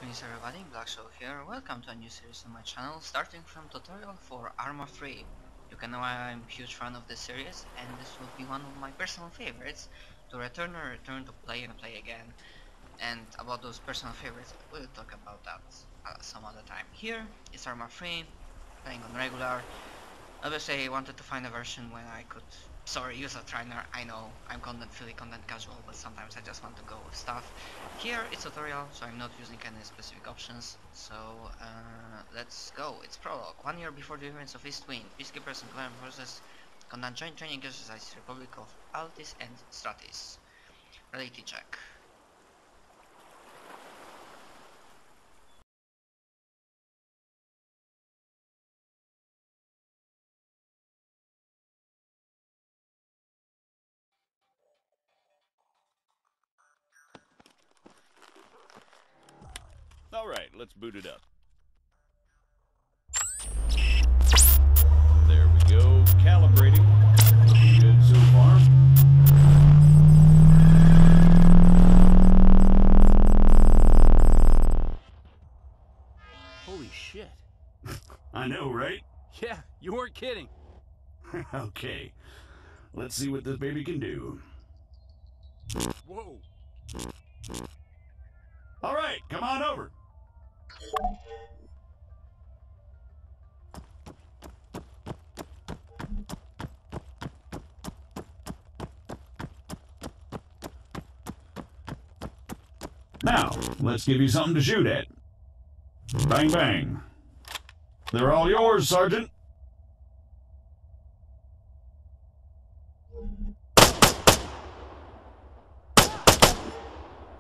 Greetings everybody, Black Show here. Welcome to a new series on my channel, starting from tutorial for ARMA 3. You can know I'm a huge fan of this series, and this will be one of my personal favorites to return to play and play again. And about those personal favorites, we'll talk about that some other time. Here is ARMA 3, playing on regular. Obviously I wanted to find a version when I could use a trainer. I know I'm fully content casual, but sometimes I just want to go with stuff. Here it's tutorial, so I'm not using any specific options. So let's go. It's prologue. 1 year before the events of East Wind, peacekeepers and Clan forces conduct joint training exercises Republic of Altis and Stratis. Reality check. All right, let's boot it up. There we go, calibrating. Looking good so far. Holy shit. I know, right? Yeah, you weren't kidding. Okay, let's see what this baby can do. Whoa. All right, come on over. Now, let's give you something to shoot at. Bang, bang. They're all yours, Sergeant.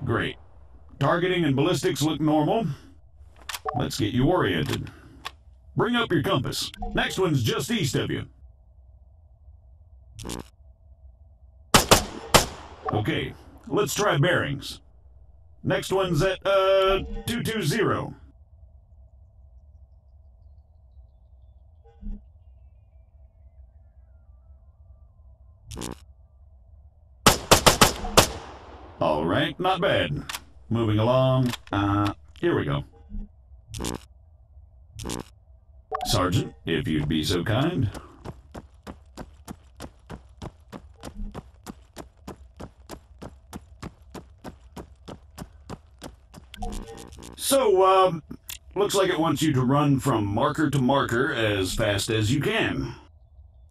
Great. Targeting and ballistics look normal. Let's get you oriented. Bring up your compass. Next one's just east of you. Okay, let's try bearings. Next one's at, 220. All right, not bad. Moving along. Here we go. Sergeant, if you'd be so kind. So, looks like it wants you to run from marker to marker as fast as you can.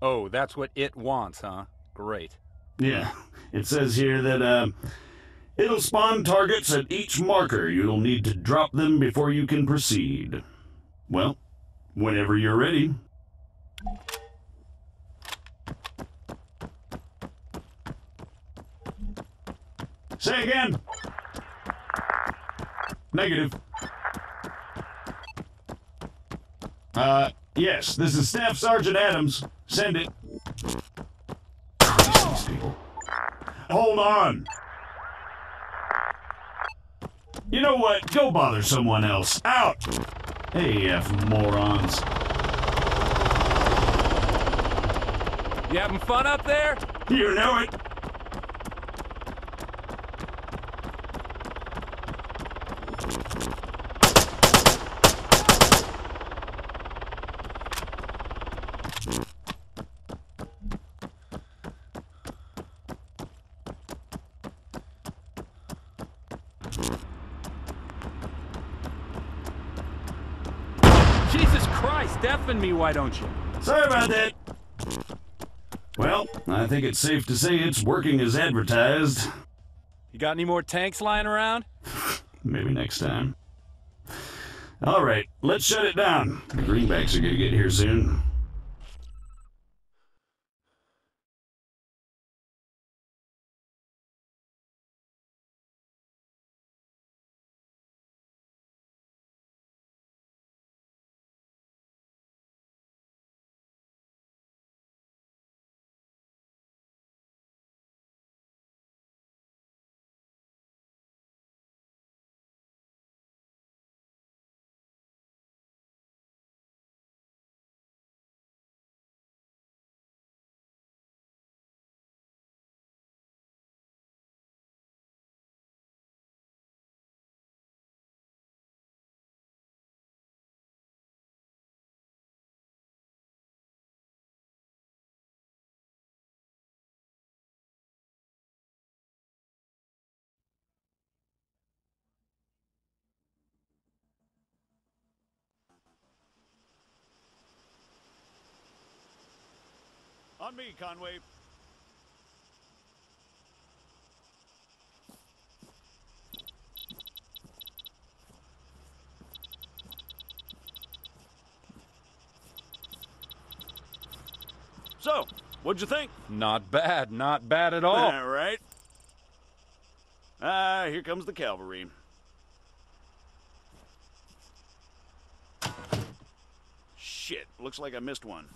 Oh, that's what it wants, huh? Great. Yeah, it says here that, it'll spawn targets at each marker. You'll need to drop them before you can proceed. Well, whenever you're ready. Say again. Negative. Yes, this is Staff Sergeant Adams. Send it. These people. Hold on. You know what? Go bother someone else. Out! AF morons. You having fun up there? You know it. Jesus Christ, deafen me, why don't you? Sorry about that. Well, I think it's safe to say it's working as advertised. You got any more tanks lying around? Maybe next time. All right, let's shut it down. The greenbacks are gonna get here soon. On me, Conway. So, what'd you think? Not bad, not bad at all. All right. Here comes the cavalry. Shit, looks like I missed one.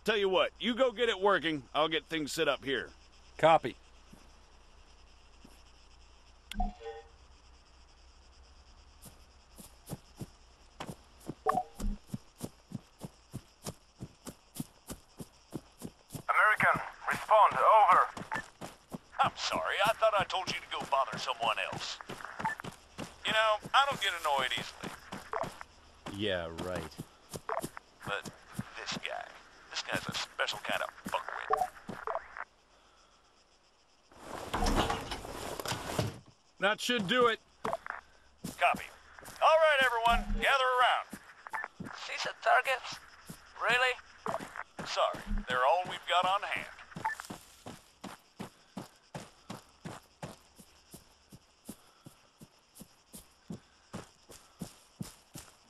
Tell you what, you go get it working. I'll get things set up here. Copy. American, respond, over. I'm sorry, I thought I told you to go bother someone else. You know, I don't get annoyed easily. Yeah, right. But this guy's a special kind of fuckwit. That should do it. Copy. All right, everyone, gather around. See some targets? Really? Sorry, they're all we've got on hand.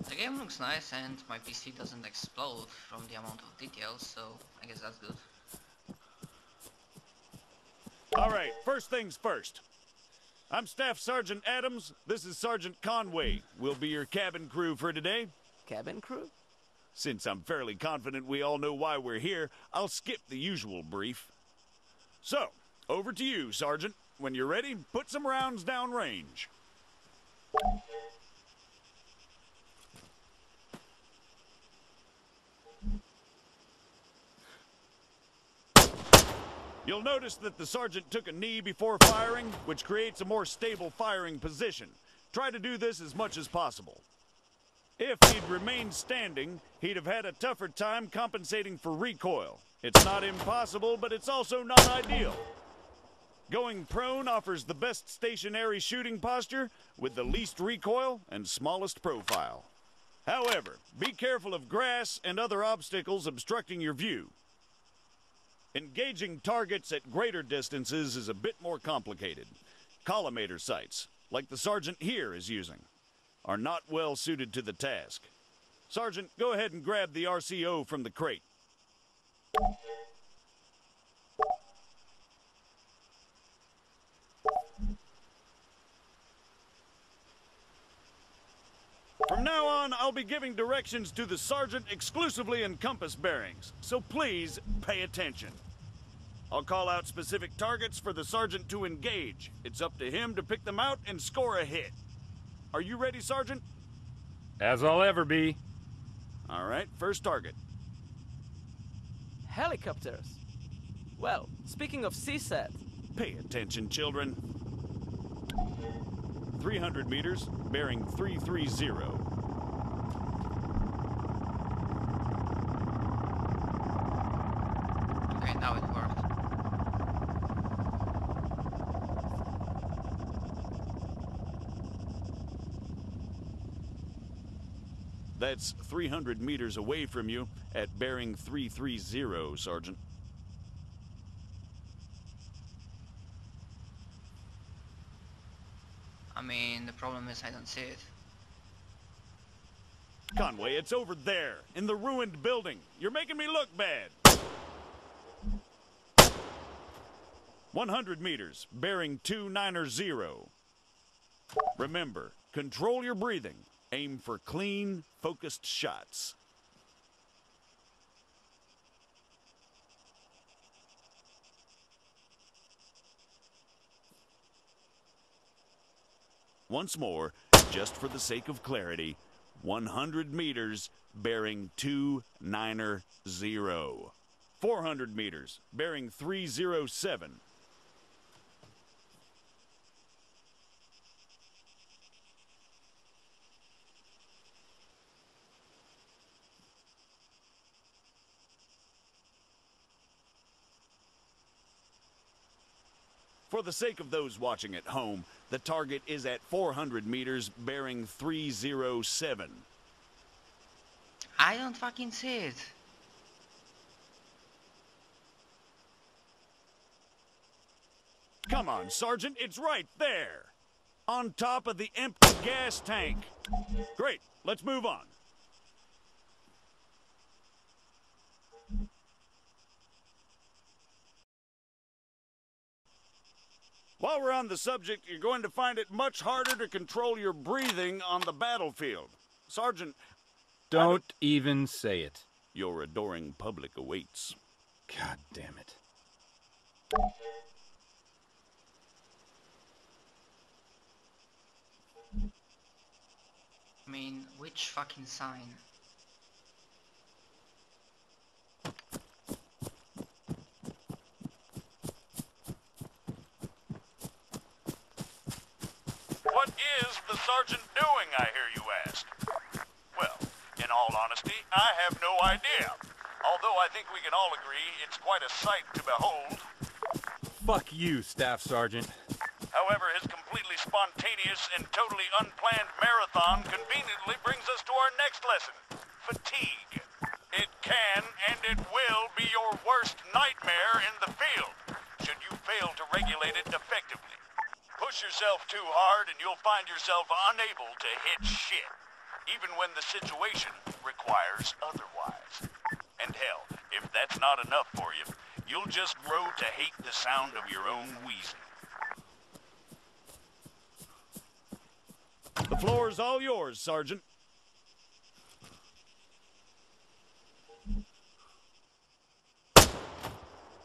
The game looks nice and my PC doesn't explode from the amount of details, so I guess that's good. All right, first things first. I'm Staff Sergeant Adams. This is Sergeant Conway. We'll be your cabin crew for today. Cabin crew? Since I'm fairly confident we all know why we're here, I'll skip the usual brief. So, over to you, Sergeant. When you're ready, put some rounds down range. You'll notice that the sergeant took a knee before firing, which creates a more stable firing position. Try to do this as much as possible. If he'd remained standing, he'd have had a tougher time compensating for recoil. It's not impossible, but it's also not ideal. Going prone offers the best stationary shooting posture with the least recoil and smallest profile. However, be careful of grass and other obstacles obstructing your view. Engaging targets at greater distances is a bit more complicated. Collimator sights, like the sergeant here is using, are not well suited to the task. Sergeant, go ahead and grab the RCO from the crate. From now on, I'll be giving directions to the sergeant exclusively in compass bearings, so please pay attention. I'll call out specific targets for the sergeant to engage. It's up to him to pick them out and score a hit. Are you ready, Sergeant? As I'll ever be. All right, first target. Helicopters. Well, speaking of CSAT, Pay attention, children. 300 meters, bearing 330. Okay, now it worked. That's 300 meters away from you at bearing 330, Sergeant. I mean, the problem is I don't see it. Conway, it's over there, in the ruined building. You're making me look bad. 100 meters, bearing 290. Remember, control your breathing. Aim for clean, focused shots. Once more, just for the sake of clarity, 100 meters, bearing 290. 400 meters, bearing 307. For the sake of those watching at home, the target is at 400 meters, bearing 307. I don't fucking see it. Come on, Sergeant, it's right there. On top of the empty gas tank. Great, let's move on. While we're on the subject, you're going to find it much harder to control your breathing on the battlefield. Sergeant, Don't even say it. your adoring public awaits. God damn it. I mean, which fucking sign? What is the sergeant doing, I hear you ask? Well, in all honesty, I have no idea. Although I think we can all agree it's quite a sight to behold. Fuck you, Staff Sergeant. However, his completely spontaneous and totally unplanned marathon conveniently brings us to our next lesson. Fatigue. It can and it will be your worst nightmare in the field, should you fail to regulate it effectively. Push yourself too hard and you'll find yourself unable to hit shit, even when the situation requires otherwise. And hell, if that's not enough for you, you'll just grow to hate the sound of your own wheezing. The floor's all yours, Sergeant.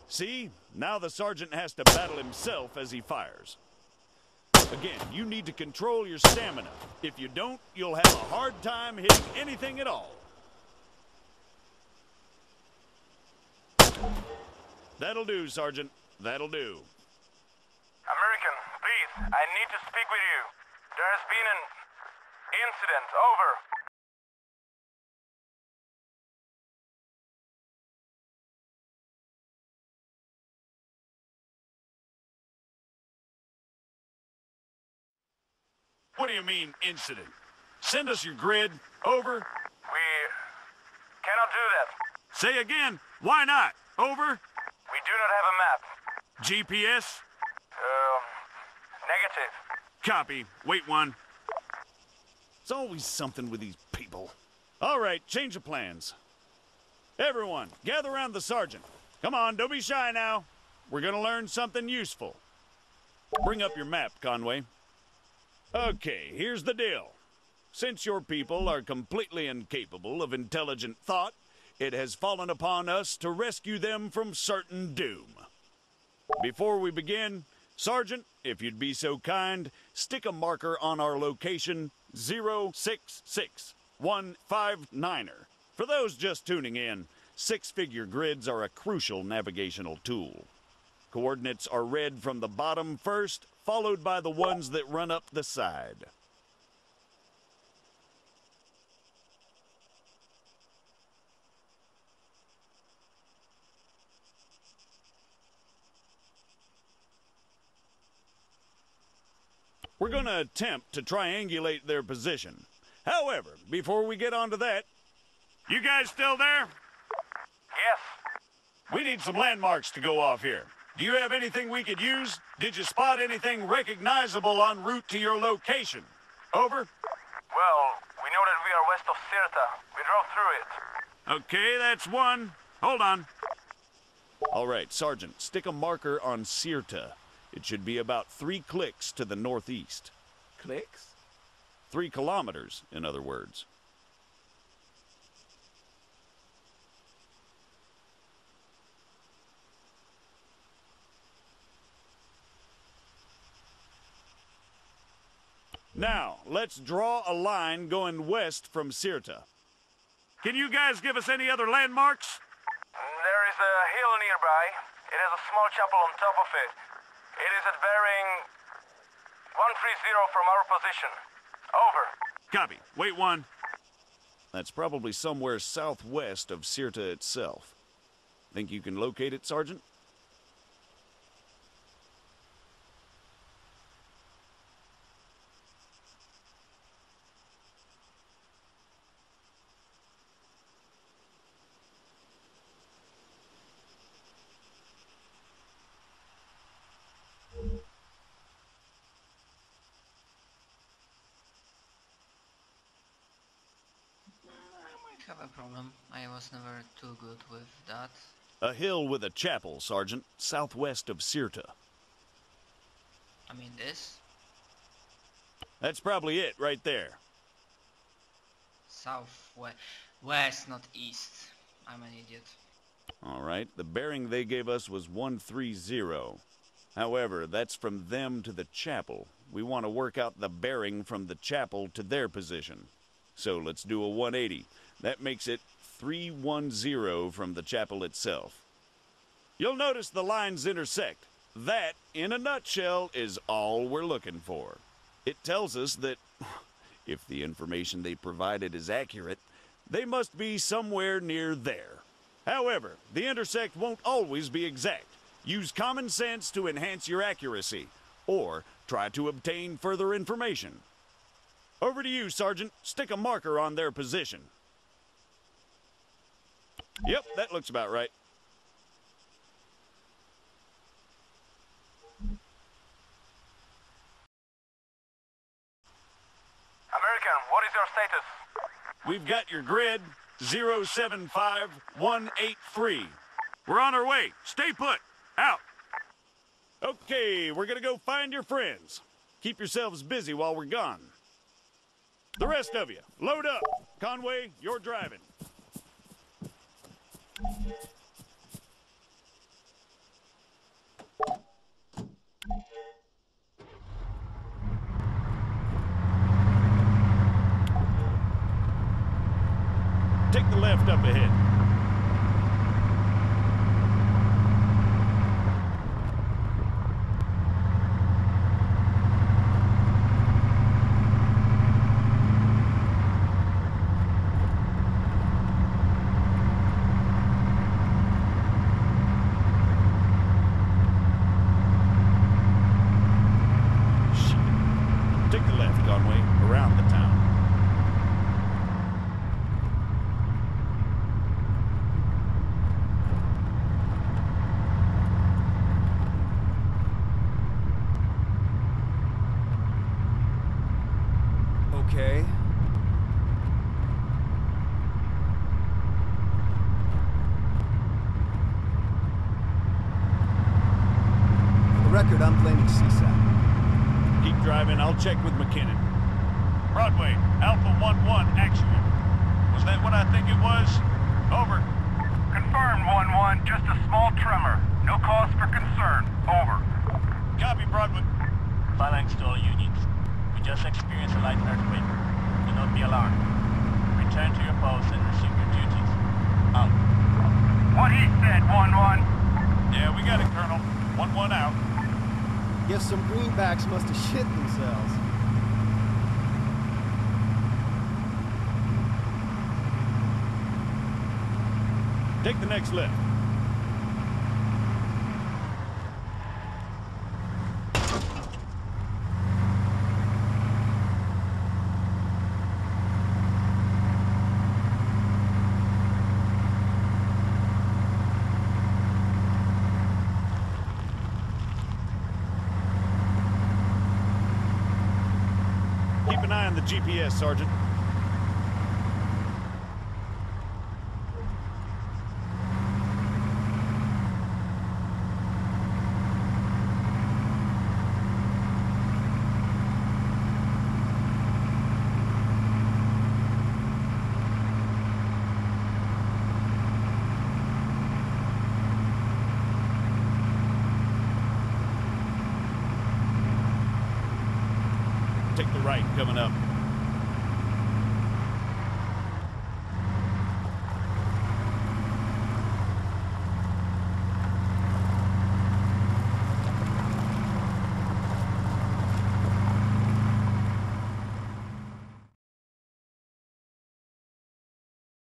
See? Now the sergeant has to battle himself as he fires. Again, you need to control your stamina. If you don't, you'll have a hard time hitting anything at all. That'll do, Sergeant. That'll do. American, please, I need to speak with you. There has been an incident. Over. What do you mean, incident? Send us your grid. Over. We cannot do that. Say again. Why not? Over. We do not have a map. GPS. Negative. Copy. Wait one. It's always something with these people. All right, change of plans. Everyone, gather around the sergeant. Come on, don't be shy now. We're gonna learn something useful. Bring up your map, Conway. Okay, here's the deal. Since your people are completely incapable of intelligent thought, it has fallen upon us to rescue them from certain doom. Before we begin, Sergeant, if you'd be so kind, stick a marker on our location 066159er. For those just tuning in, six-figure grids are a crucial navigational tool. Coordinates are read from the bottom first, followed by the ones that run up the side. We're going to attempt to triangulate their position. However, before we get onto that, you guys still there? Yes. We need some landmarks to go off here. Do you have anything we could use? Did you spot anything recognizable en route to your location? Over. Well, we know that we are west of Sirta. We drove through it. Okay, that's one. Hold on. All right, Sergeant, stick a marker on Sirta. It should be about 3 clicks to the northeast. Clicks? 3 kilometers, in other words. Now, let's draw a line going west from Sirta. Can you guys give us any other landmarks? There is a hill nearby. It has a small chapel on top of it. It is at bearing 130 from our position. Over. Copy. Wait one. That's probably somewhere southwest of Sirta itself. Think you can locate it, Sergeant? have a problem. I was never too good with that. A hill with a chapel, Sergeant, southwest of Sirta. I mean this? That's probably it right there. Southwest. West, not east. I'm an idiot. All right, the bearing they gave us was 130. However, that's from them to the chapel. We want to work out the bearing from the chapel to their position. So let's do a 180. That makes it 310 from the chapel itself. You'll notice the lines intersect. That, in a nutshell, is all we're looking for. It tells us that, if the information they provided is accurate, they must be somewhere near there. However, the intersect won't always be exact. Use common sense to enhance your accuracy, or try to obtain further information. Over to you, Sergeant. Stick a marker on their position. Yep, that looks about right. American, what is your status? We've got your grid, 075183. We're on our way. Stay put. Out. Okay, we're gonna go find your friends. Keep yourselves busy while we're gone. The rest of you, load up. Conway, you're driving. Take the left up ahead. Take the left, Conway, around the town. Okay. For the record, I'm blaming CSAT. Keep driving, I'll check with McKinnon. Broadway, Alpha 1-1, actual. Was that what I think it was? Over. Confirmed, 1-1. Just a small tremor. No cause for concern. Over. Copy, Broadway. Phalanx to all units. We just experienced a light earthquake. Do not be alarmed. Return to your posts and resume your duties. Out. What he said, 1-1. Yeah, we got it, Colonel. 1-1 out. Guess some greenbacks must have shit themselves. Take the next left. Keep an eye on the GPS, Sergeant. Take the right coming up.